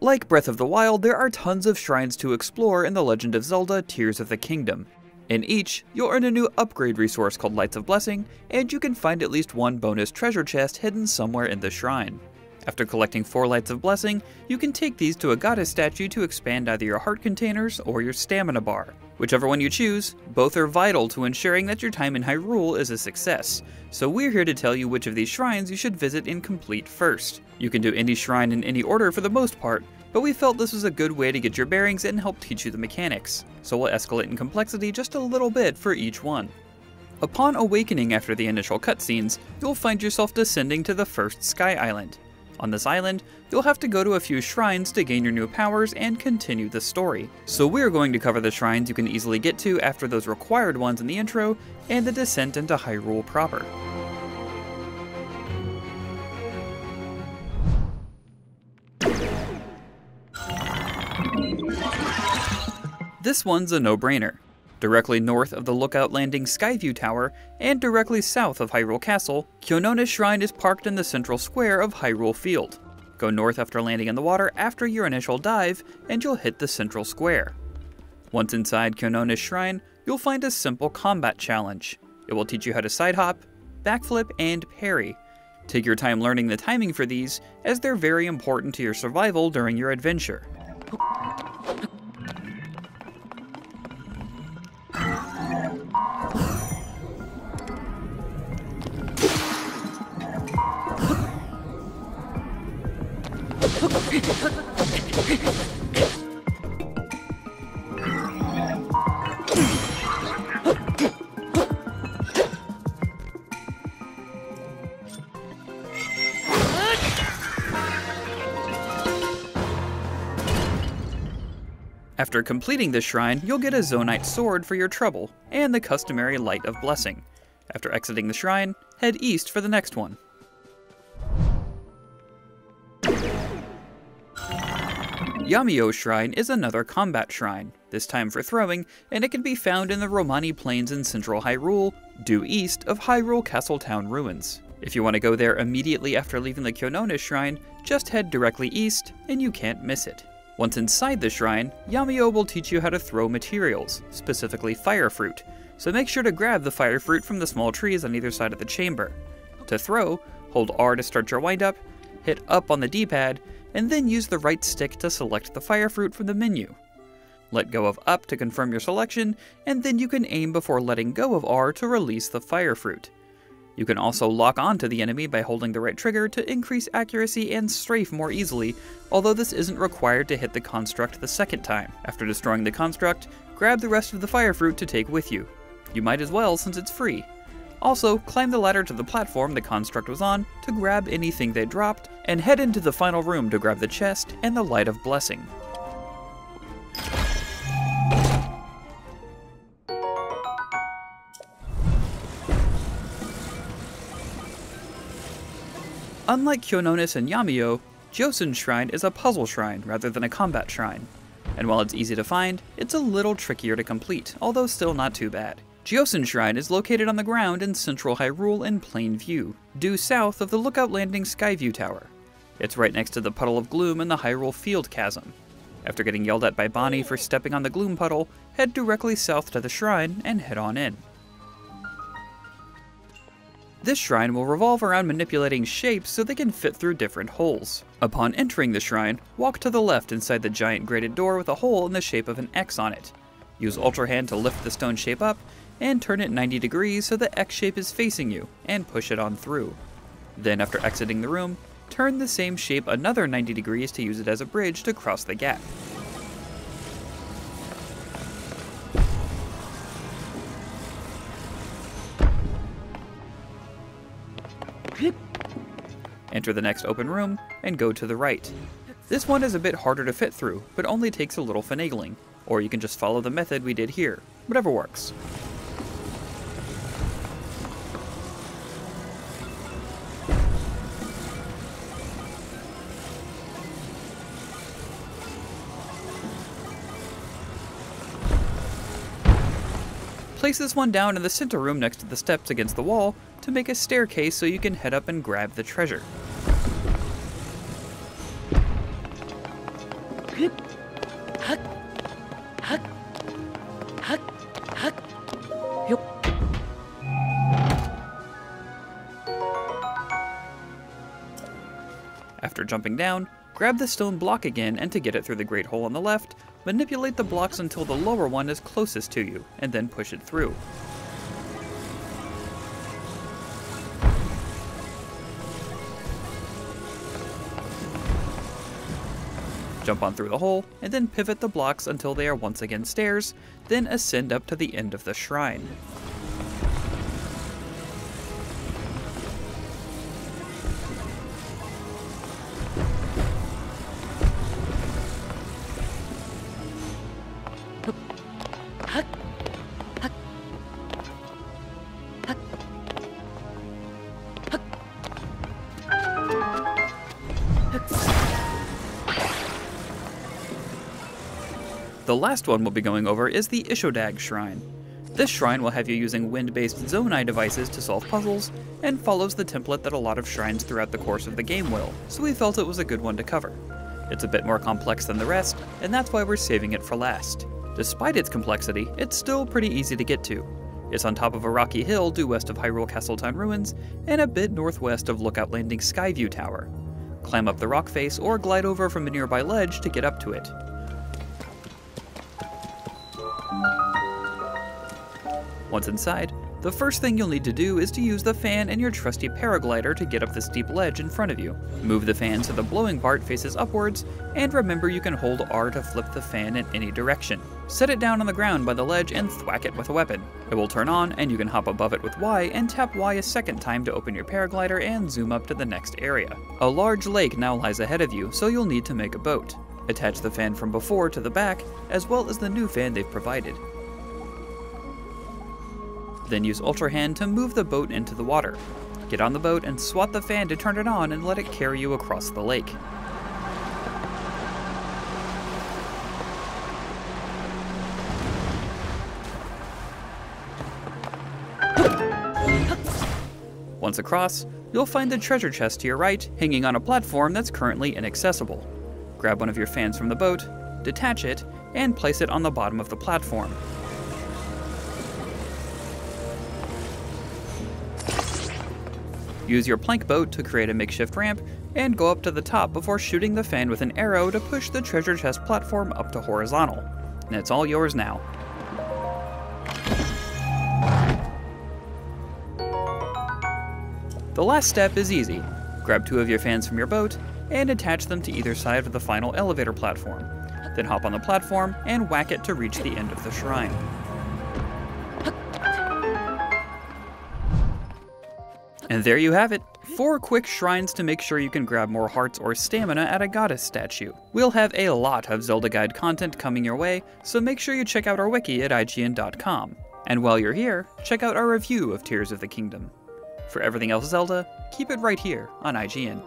Like Breath of the Wild, there are tons of shrines to explore in the Legend of Zelda Tears of the Kingdom. In each, you'll earn a new upgrade resource called Lights of Blessing, and you can find at least one bonus treasure chest hidden somewhere in the shrine. After collecting 4 Lights of Blessing, you can take these to a goddess statue to expand either your heart containers or your stamina bar. Whichever one you choose, both are vital to ensuring that your time in Hyrule is a success, so we're here to tell you which of these shrines you should visit and complete first. You can do any shrine in any order for the most part, but we felt this was a good way to get your bearings and help teach you the mechanics, so we'll escalate in complexity just a little bit for each one. Upon awakening after the initial cutscenes, you'll find yourself descending to the first Sky Island. On this island, you'll have to go to a few shrines to gain your new powers and continue the story. So we're going to cover the shrines you can easily get to after those required ones in the intro, and the descent into Hyrule proper. This one's a no-brainer. Directly north of the Lookout Landing Skyview Tower, and directly south of Hyrule Castle, Konons Shrine is parked in the central square of Hyrule Field. Go north after landing in the water after your initial dive, and you'll hit the central square. Once inside Konons Shrine, you'll find a simple combat challenge. It will teach you how to side hop, backflip, and parry. Take your time learning the timing for these, as they're very important to your survival during your adventure. After completing this shrine, you'll get a Zonite sword for your trouble, and the customary Light of Blessing. After exiting the shrine, head east for the next one. Yamio Shrine is another combat shrine, this time for throwing, and it can be found in the Romani Plains in central Hyrule, due east of Hyrule Castletown ruins. If you want to go there immediately after leaving the Konons Shrine, just head directly east, and you can't miss it. Once inside the shrine, Yamio will teach you how to throw materials, specifically fire fruit, so make sure to grab the fire fruit from the small trees on either side of the chamber. To throw, hold R to start your windup, hit up on the D-pad, and then use the right stick to select the fire fruit from the menu. Let go of up to confirm your selection, and then you can aim before letting go of R to release the fire fruit. You can also lock onto the enemy by holding the right trigger to increase accuracy and strafe more easily, although this isn't required to hit the construct the second time. After destroying the construct, grab the rest of the fire fruit to take with you. You might as well since it's free. Also, climb the ladder to the platform the construct was on to grab anything they dropped, and head into the final room to grab the chest and the Light of Blessing. Unlike Konons and Yamio, Jhin Shrine is a puzzle shrine rather than a combat shrine. And while it's easy to find, it's a little trickier to complete, although still not too bad. Jhin Shrine is located on the ground in central Hyrule in plain view, due south of the Lookout Landing Skyview Tower. It's right next to the Puddle of Gloom in the Hyrule Field Chasm. After getting yelled at by Bonnie for stepping on the Gloom Puddle, head directly south to the shrine and head on in. This shrine will revolve around manipulating shapes so they can fit through different holes. Upon entering the shrine, walk to the left inside the giant grated door with a hole in the shape of an X on it. Use Ultra Hand to lift the stone shape up, and turn it 90 degrees so the X shape is facing you, and push it on through. Then after exiting the room, turn the same shape another 90 degrees to use it as a bridge to cross the gap. Enter the next open room, and go to the right. This one is a bit harder to fit through, but only takes a little finagling, or you can just follow the method we did here, whatever works. Place this one down in the center room next to the steps against the wall to make a staircase so you can head up and grab the treasure. After jumping down, grab the stone block again, and to get it through the great hole on the left, manipulate the blocks until the lower one is closest to you, and then push it through. Jump on through the hole, and then pivot the blocks until they are once again stairs, then ascend up to the end of the shrine. The last one we'll be going over is the Ishodag Shrine. This shrine will have you using wind-based zonai devices to solve puzzles, and follows the template that a lot of shrines throughout the course of the game will, so we felt it was a good one to cover. It's a bit more complex than the rest, and that's why we're saving it for last. Despite its complexity, it's still pretty easy to get to. It's on top of a rocky hill due west of Hyrule Castletown ruins, and a bit northwest of Lookout Landing's Skyview Tower. Climb up the rock face or glide over from a nearby ledge to get up to it. Once inside, the first thing you'll need to do is to use the fan and your trusty paraglider to get up the steep ledge in front of you. Move the fan so the blowing part faces upwards, and remember you can hold R to flip the fan in any direction. Set it down on the ground by the ledge and thwack it with a weapon. It will turn on, and you can hop above it with Y and tap Y a second time to open your paraglider and zoom up to the next area. A large lake now lies ahead of you, so you'll need to make a boat. Attach the fan from before to the back, as well as the new fan they've provided. Then use Ultra Hand to move the boat into the water. Get on the boat and swat the fan to turn it on and let it carry you across the lake. Once across, you'll find the treasure chest to your right, hanging on a platform that's currently inaccessible. Grab one of your fans from the boat, detach it, and place it on the bottom of the platform. Use your plank boat to create a makeshift ramp, and go up to the top before shooting the fan with an arrow to push the treasure chest platform up to horizontal. And it's all yours now. The last step is easy. Grab two of your fans from your boat, and attach them to either side of the final elevator platform. Then hop on the platform and whack it to reach the end of the shrine. And there you have it, 4 quick shrines to make sure you can grab more hearts or stamina at a goddess statue. We'll have a lot of Zelda Guide content coming your way, so make sure you check out our wiki at IGN.com. And while you're here, check out our review of Tears of the Kingdom. For everything else Zelda, keep it right here on IGN.